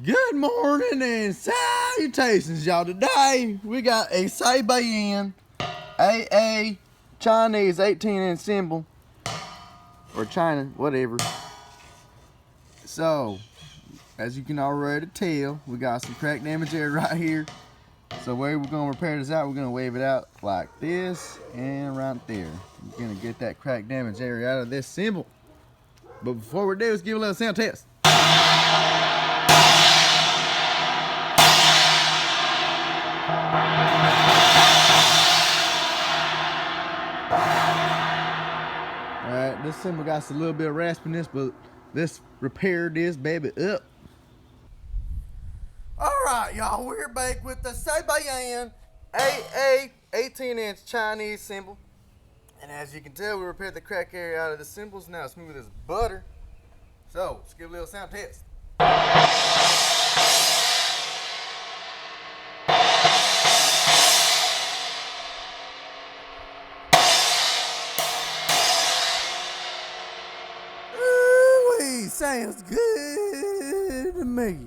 Good morning and salutations, y'all. Today we got a SABIAN AA Chinese 18-inch cymbal, or China, whatever. So, as you can already tell, we got some crack damage there right here. So the way we're gonna repair this out, we're gonna wave it out like this and right there. We're gonna get that crack damage area out of this cymbal. But before we do, let's give it a little sound test. Alright, this cymbal got a little bit of raspiness, but let's repair this baby up. Alright, y'all, we're back with the SABIAN AA 18-inch Chinese cymbal. And as you can tell, we repaired the crack area out of the cymbals. Now it's smooth as butter. So, let's give it a little sound test. Ooh-wee, sounds good to me.